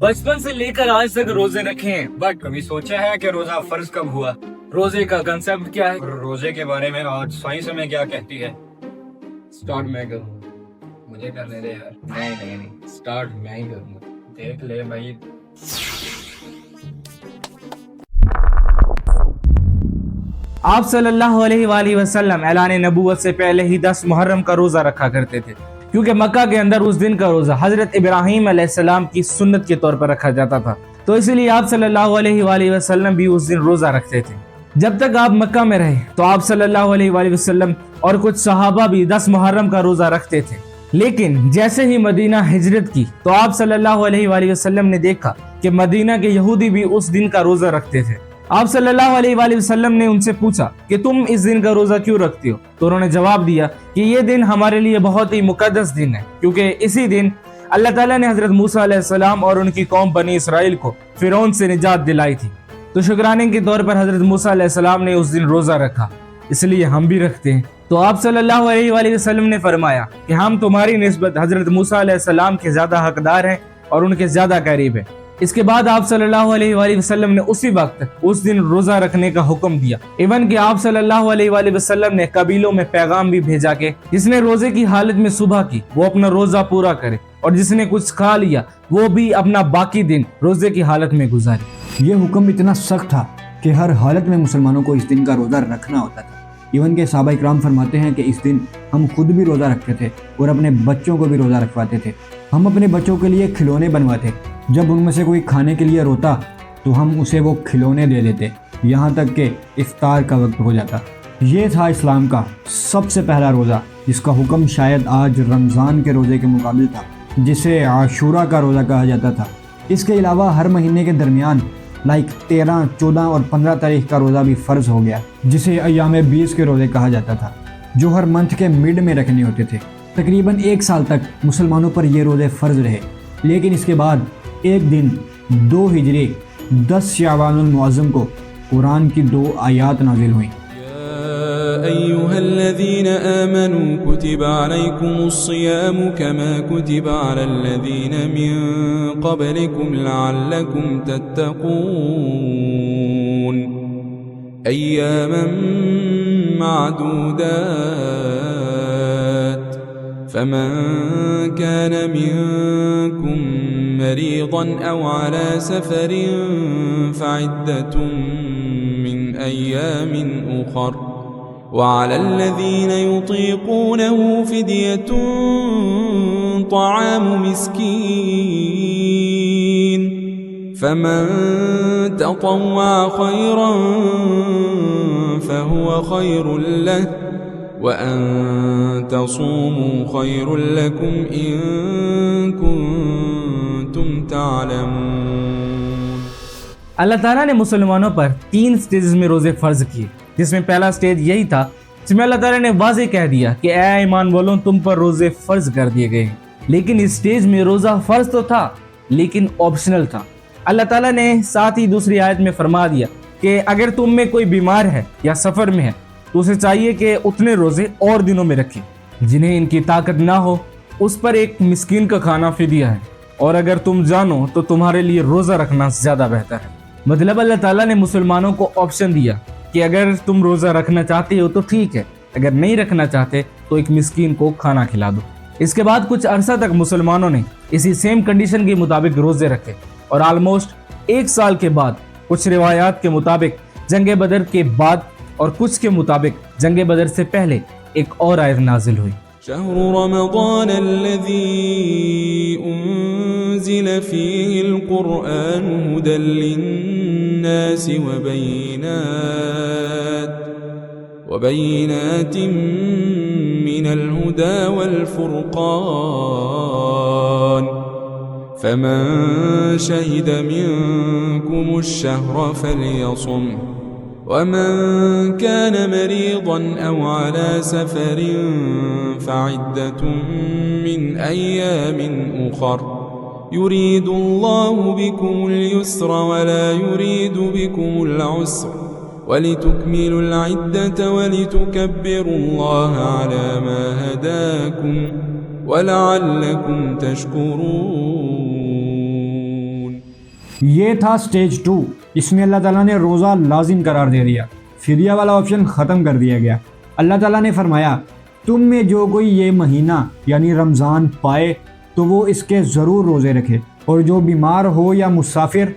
बचपन से लेकर आज तक रोजे रखे हैं, बट कभी सोचा है कि रोजा फर्ज कब हुआ? रोजे का कंसेप्ट क्या है? रोजे के बारे में आज साइंस में क्या कहती है? स्टार्ट मैं करूँ? मुझे करने दे यार। नहीं, स्टार्ट मैं ही करूँगा। देख ले भाई। आप सल्लल्लाहु अलैहि वसल्लम ऐलान नबूवत से पहले ही 10 मुहर्रम का रोजा रखा करते थे, क्योंकि मक्का के अंदर उस दिन का रोजा हजरत इब्राहीम अलैहिस्सलाम की सुन्नत के तौर पर रखा जाता था। तो इसलिए आप सल्लल्लाहु अलैहि वसल्लम भी उस दिन रोजा रखते थे। जब तक आप मक्का में रहे तो आप सल्लल्लाहु अलैहि वसल्लम और कुछ सहाबा भी 10 मुहर्रम का रोजा रखते थे। लेकिन जैसे ही मदीना हिजरत की तो आप सल्लल्लाहु अलैहि वसल्लम ने देखा कि मदीना के यहूदी भी उस दिन का रोजा रखते थे। आप सल्लल्लाहु अलैहि वसल्लम ने उनसे पूछा कि तुम इस दिन का रोजा क्यों रखते हो? तो उन्होंने जवाब दिया कि ये दिन हमारे लिए बहुत ही मुकद्दस दिन है, क्योंकि इसी दिन अल्लाह ताला ने हजरत मूसा अलैहिस्सलाम और उनकी कौम बनी इसराइल को फिरौन से निजात दिलाई थी। तो शुक्राने के तौर पर हजरत मूसा अलैहिस्सलाम ने उस दिन रोजा रखा, इसलिए हम भी रखते हैं। तो आप सल्लल्लाहु अलैहि वसल्लम ने फरमाया कि हम तुम्हारी निस्बत हजरत मूसा अलैहिस्सलाम के ज्यादा हकदार हैं और उनके ज्यादा करीब हैं। इसके बाद आप सल्लल्लाहु अलैहि वसल्लम ने उसी वक्त उस दिन रोजा रखने का हुक्म दिया। इवन कि आप सल्लल्लाहु अलैहि वसल्लम ने कबीलों में पैगाम भी भेजा कि जिसने रोजे की हालत में सुबह की वो अपना रोजा पूरा करे, और जिसने कुछ खा लिया वो भी अपना बाकी दिन रोजे की हालत में गुजारे। ये हुक्म इतना सख्त था कि हर हालत में मुसलमानों को इस दिन का रोजा रखना होता था। इवन के सहाबा इकराम फरमाते हैं कि इस दिन हम खुद भी रोजा रखते थे और अपने बच्चों को भी रोजा रखवाते थे। हम अपने बच्चों के लिए खिलौने बनवाते, जब उनमें से कोई खाने के लिए रोता तो हम उसे वो खिलौने दे देते, यहाँ तक कि इफ्तार का वक्त हो जाता। ये था इस्लाम का सबसे पहला रोज़ा, जिसका हुक्म शायद आज रमज़ान के रोज़े के मुकाबिल था, जिसे आशूरा का रोज़ा कहा जाता था। इसके अलावा हर महीने के दरमियान 13, 14 और 15 तारीख का रोज़ा भी फ़र्ज़ हो गया, जिसे अय्याम 20 के रोज़े कहा जाता था, जो हर मंथ के मिड में रखने होते थे। तकरीबन 1 साल तक मुसलमानों पर ये रोज़े फ़र्ज़ रहे, लेकिन इसके बाद एक दिन 2 हिजरी 10 शाबानुल मुअज़्ज़म को कुरान की 2 आयात नाजिल हुई। अय्युहल्लज़ीना आमनू कुतिबा अलैकुमुस्सियामु कमा कुतिबा अलल्लज़ीना मिन क़ब्लिकुम लअल्लकुम तत्तक़ून अय्यामन मअदूदात फमन कान मिनकुम मरीज़न औ अला सफ़रिन फ़इद्दतुम मिन अय्यामिन उख़र وعلى الذين يطيقونه فدية طعام مسكين فمن تطوع خيرا فهو خير له وأن تصوموا خير لكم إن كنتم تعلمون۔ अल्लाह ताला ने मुसलमानों पर 3 स्टेजेस में रोजे फर्ज किए, जिसमें पहला स्टेज यही था जिसमें अल्लाह ताला ने वाज़े कह दिया कि ऐ ईमान वालों तुम पर रोजे फर्ज कर दिए गए हैं। लेकिन इस स्टेज में रोजा फर्ज तो था लेकिन ऑप्शनल था। अल्लाह ताला ने साथ ही दूसरी आयत में फरमा दिया कि अगर तुम में कोई बीमार है या सफर में है तो उसे चाहिए कि उतने रोजे और दिनों में रखे। जिन्हें इनकी ताकत ना हो उस पर एक मिस्कीन का खाना फिदिया है, और अगर तुम जानो तो तुम्हारे लिए रोजा रखना ज्यादा बेहतर है। मतलब अल्लाह ताला ने मुसलमानों को ऑप्शन दिया कि अगर तुम रोजा रखना चाहते हो तो ठीक है, अगर नहीं रखना चाहते तो एक मिस्कीन को खाना खिला दो। इसके बाद कुछ अरसा तक मुसलमानों ने इसी सेम कंडीशन के मुताबिक रोजे रखे, और ऑलमोस्ट 1 साल के बाद कुछ रिवायात के मुताबिक जंग बदर के बाद और कुछ के मुताबिक जंग बदर से पहले एक और आयत नाजिल हुई। शहरु रमज़ान अल्लज़ी उन्ज़िल फ़ीहिल क़ुरआनु हुदल लिन्नासि वबय्यिनातिन मिनल हुदा वल फ़ुरक़ान फमन शहिद मिनकुमुश शहर फ़ल्यसुमहु ومن كان مريضا أو على سفر فعدة من أيام أخر يريد الله بكم اليسر ولا يريد بكم العسر ولتكملوا العدة ولتكبروا الله على ما هداكم ولعلكم تشكرون۔ یہ تھا سٹیج 2، اس میں اللہ تعالیٰ نے روزہ لازم قرار دے دیا، فدیہ والا آپشن ختم کر دیا گیا۔ اللہ تعالیٰ نے فرمایا تم میں جو کوئی یہ مہینہ یعنی رمضان پائے تو وہ اس کے ضرور روزے رکھے، اور جو بیمار ہو یا مسافر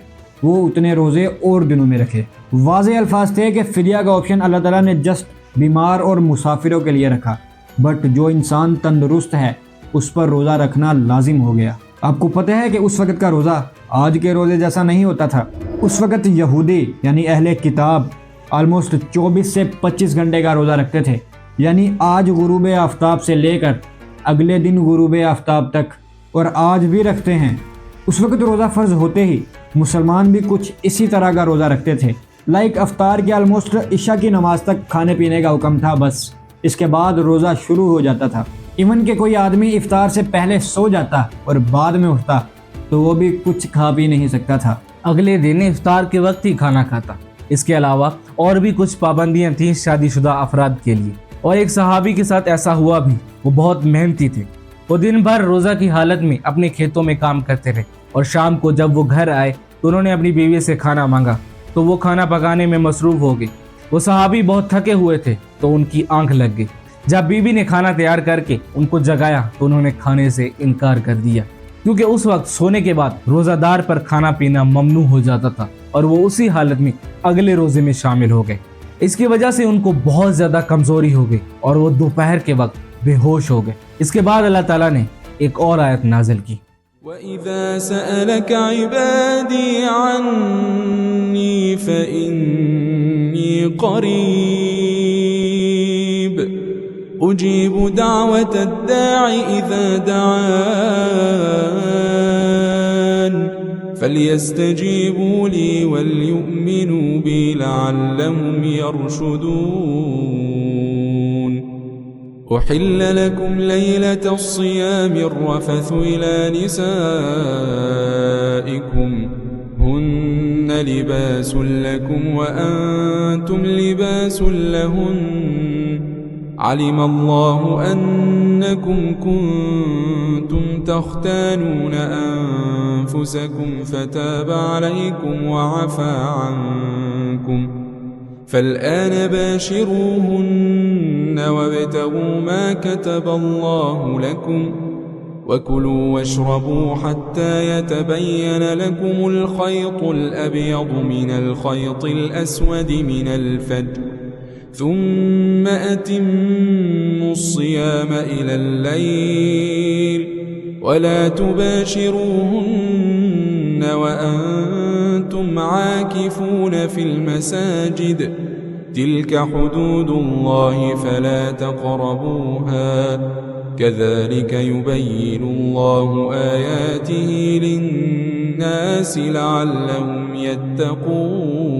وہ اتنے روزے اور دنوں میں رکھے۔ واضح الفاظ تھے کہ فدیہ کا آپشن اللہ تعالیٰ نے جسٹ بیمار اور مسافروں کے لیے رکھا، بٹ جو انسان تندرست ہے اس پر روزہ رکھنا لازم ہو گیا۔ آپ کو پتہ ہے کہ اس وقت کا روزہ آج کے روزے جیسا نہیں ہوتا تھا۔ اس وقت یہودی یعنی اہل کتاب آلموسٹ 24 سے 25 گھنٹے کا روزہ رکھتے تھے، یعنی آج غروب آفتاب سے لے کر اگلے دن غروب آفتاب تک، اور آج بھی رکھتے ہیں۔ اس وقت روزہ فرض ہوتے ہی مسلمان بھی کچھ اسی طرح کا روزہ رکھتے تھے، لائک افطار کے آلموسٹ عشاء کی نماز تک کھانے پینے کا حکم تھا، بس اس کے بعد روزہ شروع ہو جاتا تھا۔ ایون کہ کوئی آدمی افطار سے پہلے سو جاتا اور بعد میں اٹھتا تو وہ بھی کچھ کھا پی نہیں سکتا تھا، اگلے دن افطار کے وقت ہی کھانا کھاتا۔ اس کے علاوہ اور بھی کچھ پابندیاں تھیں شادی شدہ افراد کے لیے، اور ایک صحابی کے ساتھ ایسا ہوا بھی۔ وہ بہت محنتی تھے، وہ دن بھر روزہ کی حالت میں اپنے کھیتوں میں کام کرتے رہے، اور شام کو جب وہ گھر آئے تو انہوں نے اپنی بیوی سے کھانا مانگا تو وہ کھانا پکانے میں مصروف ہو گئی۔ وہ صحابی بہت تھکے ہوئے تھے تو ان کی آنکھ لگ گئی۔ جب بیوی نے کھانا تیار کر کے ان کو جگایا تو انہوں نے کھانے سے انکار کر دیا، کیونکہ اس وقت سونے کے بعد روزہ دار پر کھانا پینا ممنوع ہو جاتا تھا، اور وہ اسی حالت میں اگلے روزے میں شامل ہو گئے۔ اس کی وجہ سے ان کو بہت زیادہ کمزوری ہو گئی اور وہ دوپہر کے وقت بے ہوش ہو گئے۔ اس کے بعد اللہ تعالیٰ نے ایک اور آیت نازل کی، وَإِذَا سَأَلَكَ عِبَادِي عَنِّي فَإِنِّي قَرِيبٌ أُجِيبُ دَعْوَةَ الدَّاعِ إِذَا دَعَانِ فَلْيَسْتَجِيبُوا لِي وَلْيُؤْمِنُوا بِي لَعَلَّهُمْ يَرْشُدُونَ۔ أحل لكم ليلة الصيام الرفث إلى نسائكم هن لباس لكم وأنتم لباس لهن علم الله أنكم كنتم تختانون أنفسكم فتاب عليكم وعفى عنكم فالآن باشروهن وابتغوا ما كتب الله لكم وكلوا واشربوا حتى يتبين لكم الخيط الأبيض من الخيط الأسود من الفجر ثم أتموا الصيام إلى الليل ولا تباشروهن وأنتم عاكفون في المساجد تلك حدود الله فلا تقربوها كذلك يبين الله آياته للناس لعلهم يتقون۔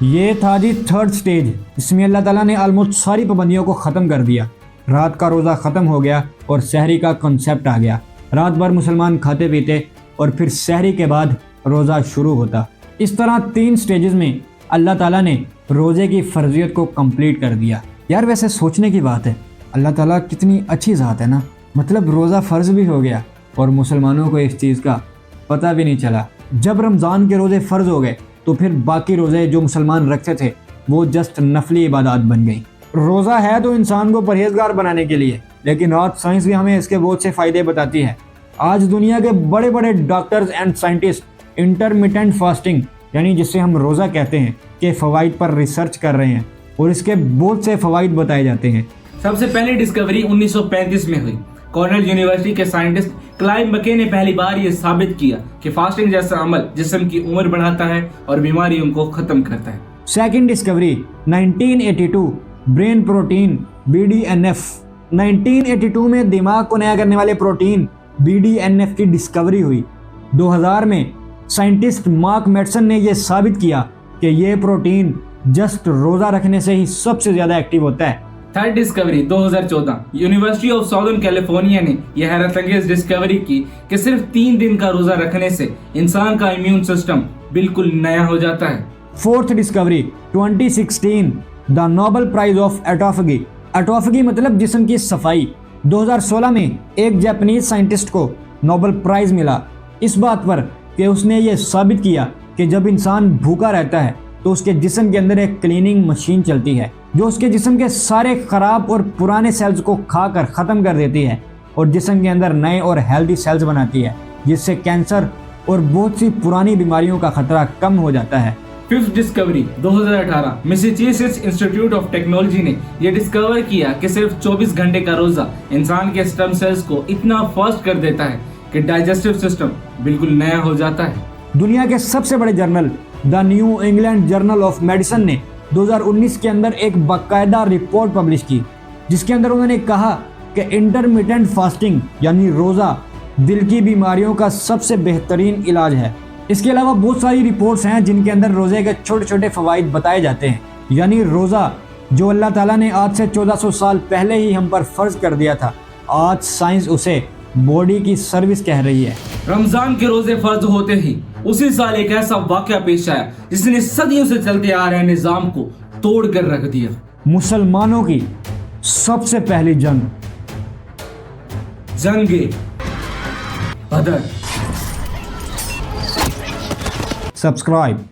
یہ تھا جی تھرڈ سٹیج، اس میں اللہ تعالیٰ نے آلموسٹ ساری پابندیوں کو ختم کر دیا۔ رات کا روزہ ختم ہو گیا اور سحری کا کنسیپٹ آ گیا۔ رات بھر مسلمان کھاتے پیتے اور پھر سحری کے بعد روزہ شروع ہوتا۔ اس طرح 3 سٹیجز میں اللہ تعالیٰ نے روزے کی فرضیت کو کمپلیٹ کر دیا۔ یار ویسے سوچنے کی بات ہے، اللہ تعالیٰ کتنی اچھی ذات ہے نا، مطلب روزہ فرض بھی ہو گیا اور مسلمانوں کو اس چیز کا پتہ بھی نہیں چلا۔ جب رمضان کے روزے فرض ہو گئے تو پھر باقی روزے جو مسلمان رکھتے تھے وہ جسٹ نفلی عبادات بن گئی۔ روزہ ہے تو انسان کو پرہیزگار بنانے کے لیے، لیکن آج سائنس بھی ہمیں اس کے بہت سے فائدے بتاتی ہے۔ آج دنیا کے بڑے بڑے doctors and scientist intermittent fasting یعنی جسے ہم روزہ کہتے ہیں کے فوائد پر ریسرچ کر رہے ہیں اور اس کے بہت سے فوائد بتائے جاتے ہیں۔ سب سے پہلی ڈسکوری 1935 میں ہوئی۔ کارنیل یونیورسٹی کے سائنٹسٹ کلائب مکے نے پہلی بار یہ ثابت کیا کہ فاسٹنگ جیسا عمل جسم کی عمر بڑھاتا ہے اور بیماریوں کو ختم کرتا ہے۔ Second Discovery 1982 brain protein BDNF۔ 1982 میں دماغ کو نیا کرنے والے پروٹین BDNF کی ڈسکوری ہوئی۔ 2000 میں سائنٹسٹ مارک میٹسن نے یہ ثابت کیا کہ یہ پروٹین جسٹ روزہ رکھنے سے ہی سب سے زیادہ ایکٹیو ہوتا ہے۔ Third Discovery 2014 university of southern California نے یہ حیرت انگیز ڈسکوری کی کہ صرف 3 دن کا روزہ رکھنے سے انسان کا امیون سسٹم بالکل نیا ہو جاتا ہے۔ Fourth discovery 2016 the Nobel prize of autophagy. Autophagy مطلب جسم کی صفائی۔ 2016 میں ایک جاپنیز سائنٹسٹ کو नोबेल प्राइज मिला इस बात पर कि उसने ये साबित किया कि जब इंसान भूखा रहता है तो उसके जिस्म के अंदर एक क्लीनिंग मशीन चलती है जो उसके जिस्म के सारे खराब और पुराने सेल्स को खाकर ख़त्म कर देती है और जिस्म के अंदर नए और हेल्दी सेल्स बनाती है, जिससे कैंसर और बहुत सी पुरानी बीमारियों का खतरा कम हो जाता है। Fifth discovery 2018 Massachusetts institute of technology ने यह डिस्कवर किया कि सिर्फ 24 घंटे का रोजा इंसान के स्टेम सेल्स को इतना फास्ट कर देता है कि डाइजेस्टिव सिस्टम बिल्कुल नया हो जाता है। दुनिया के सबसे बड़े journal the new England journal of medicine ने 2019 के अंदर एक बाकायदा रिपोर्ट पब्लिश की जिसके अंदर उन्होंने कहा कि इंटरमिटेंट फास्टिंग यानी रोज़ा दिल की बीमारियों का सबसे बेहतरीन इलाज है। इसके अलावा बहुत सारी रिपोर्ट्स हैं जिनके अंदर रोज़े के छोटे छोटे फ़वाइद बताए जाते हैं। यानी रोज़ा जो अल्लाह ताला ने आज से 1400 साल पहले ही हम पर फ़र्ज़ कर दिया था, आज साइंस उसे बॉडी की सर्विस कह रही है। रमजान के रोजे फर्ज होते ही उसी साल एक ऐसा वाकया पेश आया जिसने सदियों से चलते आ रहे निजाम को तोड़ कर रख दिया। मुसलमानों की सबसे पहली जंगे बदर। सब्सक्राइब।